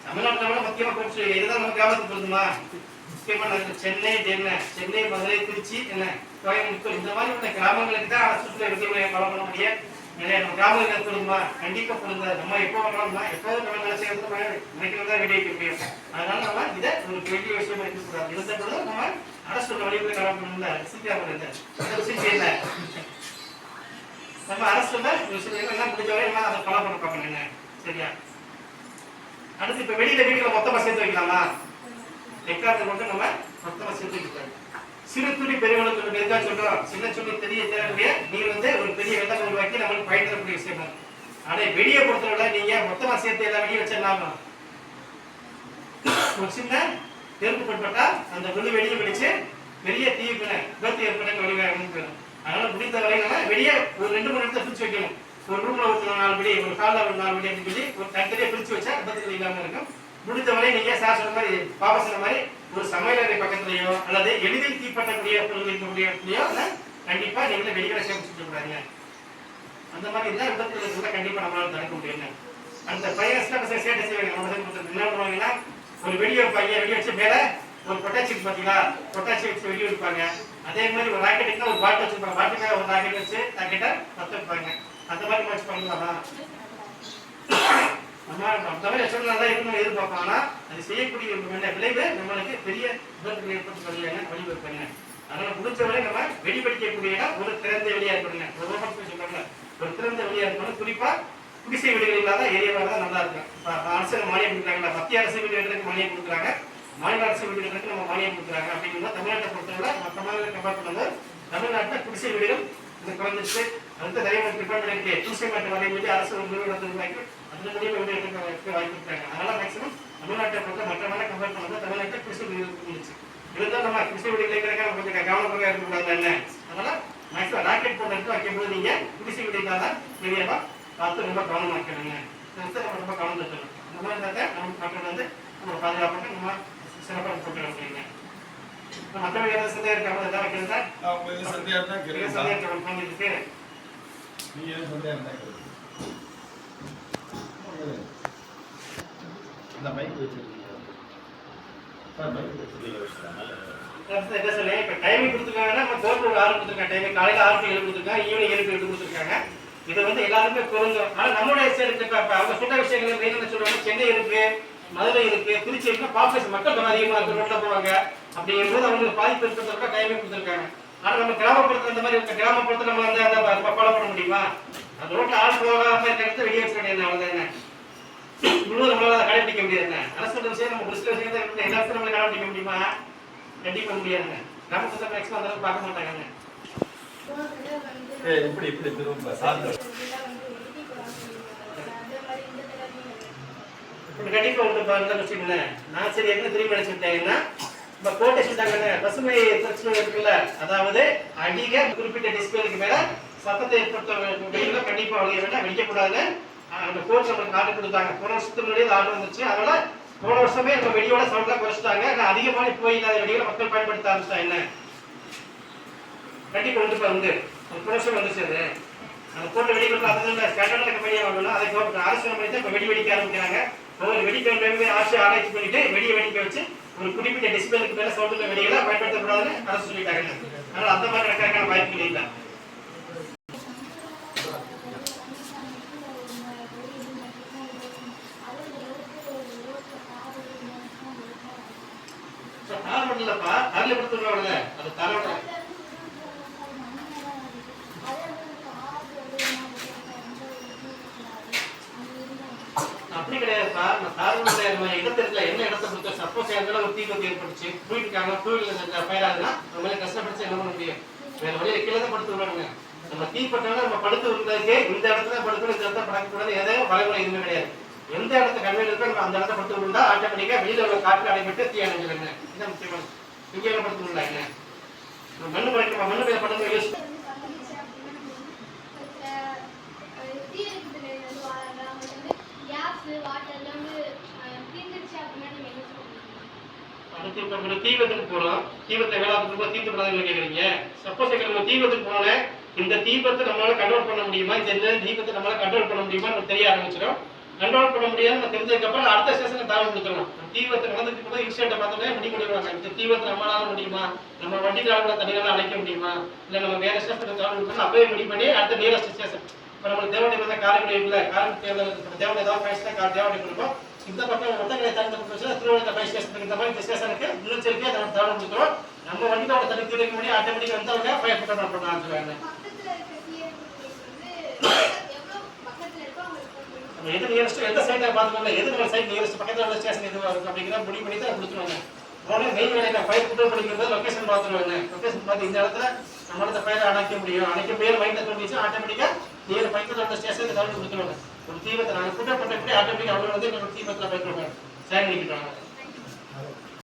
தமிழ்நாட்டில் விட முக்கியமாக போச்சு. இதுதான் நம்ம கிராமத்துக்கு பொருந்துமா? முக்கியமாக சென்னை, சென்னை, மதுரை, திருச்சி, என்ன கோயம்புத்தூர், இந்த மாதிரி உள்ள கிராமங்களுக்கு தான் சுற்றுலா விதிமுறையை ஃபாலோ பண்ண முடியும். நம்ம கிராமங்களுக்கு பொருந்துமா? கண்டிப்பாக பொருந்தாது. நம்ம எப்போ பண்ணலாம்னா எப்போதும் நம்ம நினைச்சது நினைக்கிறதா விடைக்க முடியும். அதனால நம்ம இதை ஒரு பெரிய விஷயமா இருக்கக்கூடாது. இருந்த பொழுது நம்ம அரசு வழிமுறை கலப்படணும்ல சீக்கிரம் விஷயம் இல்லை. நம்ம அரசு விஷயம் எல்லாம் முடிஞ்ச வரை எல்லாம் அதை ஃபாலோ பண்ண பார்க்கணுங்க. சரியா? அடுத்து இப்ப வெளியில வீட்டுல மொத்தமா சேர்த்து வைக்கலாமா? எக்காரத்தை கொண்டு நம்ம மொத்தமா சேர்த்து வைக்கலாம். சிறு துளி பெருவெள்ளம் எதுக்காக சொல்றோம்? சின்ன சொல்லி தெரிய தேவைய நீர் ஒரு பெரிய வெள்ளம் உருவாக்கி நம்மளுக்கு பயன் தரக்கூடிய விஷயம். ஆனா வெளியே பொறுத்தவரை நீங்க மொத்தமா சேர்த்து எல்லாம் வெளியே வச்சிடலாமா? ஒரு சின்ன நெருப்பு பட்டா அந்த வெளி வெளியே பிடிச்சு பெரிய தீவிர விபத்து ஏற்பட வழிவகை. அதனால முடிந்தவரை நம்ம வெளியே ஒரு 2-3 இடத்துல பிரிச்சு வைக்கணும். ஒரு ரூம்ல ஒரு 4 படி, ஒரு ஹால்ல ஒரு 4 படி அப்படின்னு சொல்லி ஒரு தனித்தனியா பிரிச்சு வச்சா விபத்துகள் இல்லாம இருக்கும். முடிந்தவரை நீங்க சார் சொன்ன மாதிரி பாபா சொன்ன மாதிரி ஒரு சமையலறை பக்கத்துலயோ அல்லது எளிதில் தீப்பற்றக்கூடிய பொருள் இருக்கக்கூடிய இடத்துலயோ கண்டிப்பா நீங்க வெளியில சேமிச்சு கூடாதுங்க. அந்த மாதிரி இருந்தா விபத்துகள் கூட கண்டிப்பா நம்மளால தடுக்க முடியுங்க. அந்த பையன்ஸ்ல சேட்டை செய்வாங்க. என்ன பண்ணுவாங்கன்னா ஒரு வெடியை வைப்பாங்க, வெடி வச்சு மேல ஒரு பொட்டாச்சி பார்த்தீங்களா, பொட்டாச்சி வச்சு வெடி வைப்பாங்க. அதே மாதிரி ஒரு ராக்கெட்டுக்கு ஒரு பாட்டு வச்சிருப்பாங்க, பாட்டு மேல ஒரு ராக்கெட் வச்சு ராக்கெட்டை பத்த வைப்பாங்க. அந்த மாதிரி வச்சு பண்ணலாமா? அந்த மாதிரி வச்சு நல்லா இருக்கணும் எதிர்பார்ப்போம். ஆனா அது செய்யக்கூடிய விளைவு நம்மளுக்கு பெரிய விபத்துகள் ஏற்படுத்தக்கூடிய வழிவகுப்பாங்க. அதனால முடிஞ்சவரை நம்ம வெடி வெடிக்கக்கூடிய ஒரு திறந்த வெளியா இருக்கணுங்க. ஒரு சொல்றாங்க ஒரு திறந்த வெளியா இருக்கணும். குறிப்பா குடிசை வீடுகள் இல்லாத ஏரியாவாக தான் நல்லா இருக்கும். அரசு மானியம் கொடுக்குறாங்க, மத்திய அரசு வீடுகளுக்கு மானியம் கொடுக்குறாங்க, மாநில அரசு வீடுகளுக்கு நம்ம மானியம் கொடுக்குறாங்க. அப்படிங்கிறத தமிழ்நாட்டை பொறுத்தவரை மற்ற மாநிலத்தை கம்பேர் பண்ணும்போது தமிழ்நாட்டில் குடிசை வீடுகள் இது குறைஞ்சிச்சு. அடுத்த நிறைய டிபார்ட்மெண்ட் இருக்கு. குடிசை மாட்டு வரையும் சொல்லி அரசு ஒரு நிறுவனத்தை உருவாக்கி அந்த மூலியமா வீடு எடுக்க வாய்ப்பு இருக்காங்க. அதனால மேக்சிமம் தமிழ்நாட்டை பொறுத்த மற்ற மாநில கம்பேர் பண்ணும்போது தமிழ்நாட்டில் குடிசை வீடுகள் இருந்துச்சு. இருந்தாலும் நம்ம குடிசை வீடுகள் இருக்கிறக்காக கொஞ்சம் கவனமாக இருக்கக்கூடாது. என்ன அதனால மேக்சிமம் ராக்கெட் போட்டு எடுத்து வைக்கும்போது நீங்க குடிசை வீடுகளாக ஏரியாவா பார்த்து ரொம்ப கவனமாக இருக்கணுங்க. நம்ம ரொம்ப கவனம் இருக்கணும். அந்த மாதிரி இருந்தால் நமக்கு மக்கள் நம்ம பாதுகாப்பாக நம்ம சிறப்பாக போட்டு வைக்கிறீங்க. மற்றவங்க ஏதாவது சந்தையாக இருக்காங்க எதாவது வைக்கிறதா? சந்தையாக பண்ணிருக்கு. இந்த மைக் வச்சிருக்கீங்க. என்ன சொல்லி இப்போ டைமிங் கொடுத்துருக்காங்கன்னா நம்ம கோர்ட்டு 6 கொடுத்துருக்காங்க. டைமிங் காலையில் 6 to 7 கொடுத்துருக்காங்க, ஈவினிங் 7 to 8 கொடுத்துருக்காங்க. இது எல்லாருமே பொருந்தும். ஆனால் நம்மளுடைய சேர்த்து இப்போ அவங்க சொன்ன விஷயங்கள் மெயின் சொல்லுவாங்க. சென்னை இருக்கு, மதுரை இருக்கு, திருச்சி இருக்கு, பாப்புலேஷன் மக்கள் தொகை அதிகமாக இருக்கு, ரோட்ல போவாங்க. அப்படிங்கும்போது அவங்களுக்கு பாதிப்பு ஏற்படுத்துறதுக்காக டைமிங் கொடுத்துருக்காங்க. ஆனால் நம்ம கிராமப்புறத்தில் இந்த மாதிரி கிராமப்புறத்தில் நம்ம அந்த ஃபாலோ பண்ண முடியுமா? அந்த ரோட்டில் ஆள் போகாம இருக்க இடத்துல வெளியே வச்சுக்க வேண்டியது அவ்வளோதான். என்ன முழுவதும் நம்மளால கடைபிடிக்க முடியாது. அரசு விஷயம் நம்ம ஒரு சில விஷயத்தை எல்லா இடத்துல நம்மளால கடைபிடிக்க முடியுமா? கண்டிப்பாக முடியாதுங்க. கிராமப்புறத்தில் மேக்ஸிமம் அந்த அளவுக்கு பார்க்க மாட்டாங்க. இப்படி இப்படி திரும்ப சார்ந்த கண்டிப்பா உண்டு பாருங்க விஷயம். என்ன நான் சரி என்ன திரும்பி நினைச்சுட்டேன்னா இப்ப கோட்டை சொல்லிட்டாங்க பசுமை பிரச்சனை இருக்குல்ல, அதாவது அதிக குறிப்பிட்ட டிஸ்பிளேக்கு மேல சத்தத்தை ஏற்படுத்த கண்டிப்பா வழிய வேண்டாம், வெடிக்கக்கூடாதுன்னு அந்த கோர்ட் நம்மளுக்கு ஆர்டர் கொடுத்தாங்க. போன வருஷத்துக்கு முன்னாடி ஆர்டர் வந்துச்சு. அதனால போன வருஷமே நம்ம வெடியோட சவுண்ட்லாம் குறைச்சிட்டாங்க. அதிகமான போய் இல்லாத வெடிகளை மக்கள் பயன்படுத்த ஆரம்பிச்சிட்டாங்க. என்ன கண்டிப்பா உண்டு வந்து போன வருஷம் வந்துச்சு. அது அந்த கோர்ட்ல வெடிக்கிறது அதுதான் ஸ்டாண்டர்டான கம்பெனியா வாங்கணும். அதை அரசு பண்ணி தான் இப்ப வெடி வெடிக்க ஆரம்பிக்கிறாங்க. ஒவ்வொரு வெடிக்க ஆராய்ச்சி பண்ணிட்டு வெடியை வெடிக்க வச்சு ஒரு குறிப்பிட்ட டிஸ்பிளேக்கு மேல சவுண்டுள்ள வெடிகளை பயன்படுத்தக்கூடாதுன்னு அரசு சொல்லிட்டாங்க. அதனால அந்த மாதிரி நடக்கிறதுக்கான வாய்ப்புகள் இல்லை. தாரம் இல்லப்பா, தரல கொடுத்துருவாங்க. அது தரம் அப்படி கிடையாதுப்பா. இடத்துல என்ன இடத்தை பொறுத்த சப்போஸ் ஒரு தீவிரத்தை ஏற்பட்டுச்சு, போயிட்டுருக்காங்க, டூவீலர் பயிராதுன்னா நம்ம கஷ்டப்படுச்சு என்ன பண்ண முடியும்? வேற வழியில கீழே தான் படுத்து விடுவாங்க. நம்ம தீப்பட்டாலும் நம்ம படுத்து விடுறதுக்கு இந்த இடத்துல படுக்கணும், இந்த இடத்துல படக்கூடாது, ஏதாவது வரைமுறை எதுவுமே கிடையாது. எந்த இடத்த கன்வீனியன்ட் இருக்கோ நம்ம அந்த இடத்த படுத்து விழுந்தா ஆட்டோமேட்டிக்கா வெளியில உள்ள காற்று அடைபட்டு தீ அடைஞ்சிருங்க. இதான் முக்கியமான. இங்க எல்லாம் படுத்து விடலாங்க. மண்ணு படைக்கணும், மண்ணு பேர் படுத்து யூஸ் தீபத்துக்கு போறோம். தீபத்தை வேளாண் தீர்த்து படாதுன்னு கேக்குறீங்க. சப்போஸ் நம்ம தீபத்துக்கு போன இந்த தீபத்தை நம்மளால கண்ட்ரோல் பண்ண முடியுமா? இந்த தீபத்தை நம்மளால கண்ட்ரோல் பண்ண முடியுமா? நம்ம தெரிய ஆரம்பிச்சிடும். கண்ட்ரோல் பண்ண முடியாது நம்ம தெரிஞ்சதுக்கப்புறம் அடுத்த ஸ்டேஷனுக்கு தகவல் கொடுத்துருவோம். தீவிரத்தை நடந்துட்டு போது இன்சிடென்ட்டை பார்த்தோன்னே முடிவு பண்ணிடுவாங்க. இந்த தீவிரத்தை நம்மளால முடியுமா, நம்ம வண்டி டிராவல தனியாக அழைக்க முடியுமா, இல்லை நம்ம வேற ஸ்டேஷனுக்கு தகவல் கொடுத்தோம் அப்பவே முடிவு பண்ணி அடுத்த நியரஸ்ட் ஸ்டேஷன். இப்போ நம்மளுக்கு தேவனை வந்து காரைக்குடி இல்லை, காரைக்குடி தேவனை ஏதாவது பேசினா தேவனை கொடுப்போம். இந்த பக்கம் ஒத்தங்களை தகுந்த திருவண்ணாமலை ஃபைவ் ஸ்டேஷனுக்கு இந்த மாதிரி ஸ்டேஷனுக்கு முன்னெச்சரிக்கையாக தகவல் கொடுத்துருவோம். நம்ம வண்டியோட தனி தீர்க்க முடியும் ஆட்டோமேட்டிக் வந்தவங்க ஃபயர் ஃபோட்டோ பண்ண ஆரம்பிச்சுவாங்க. நம்ம எது நியரஸ்ட் எந்த சைடை பார்த்துக்கோங்க, எது நம்ம சைட் நியரஸ்ட் பக்கத்தில் உள்ள ஸ்டேஷன் எதுவாக இருக்கும் அப்படிங்கிற முடிவு பண்ணி தான் கொடுத்துருவாங்க. அதனால மெயின் வேலையை ஃபயர் ஃபோட்டோ பண்ணிக்கிறது லொக்கேஷன் பார்த்துருவாங்க. லொக்கேஷன் பார்த்து இந்த இடத்துல நம்மளோட ஃபயரை அணைக்க முடியும் மைண்டில் தோண்டிச்சு ஆட்டோமேட்டிக்காக நியர் பக்கத்தில் உள்ள ஸ்டேஷனுக்கு தகவல் கொடுத்துருவாங்க. ஒரு தீவிரத்தை நாங்கள் ஃபோட்டோ பண்ணக்கூடிய ஆட்டோமேட்டிக்காக அவங்க வந்து எங்களோட தீவிரத்தில் பயன்படுவாங்க. சரி பண்ணிக்கிட்டாங்க.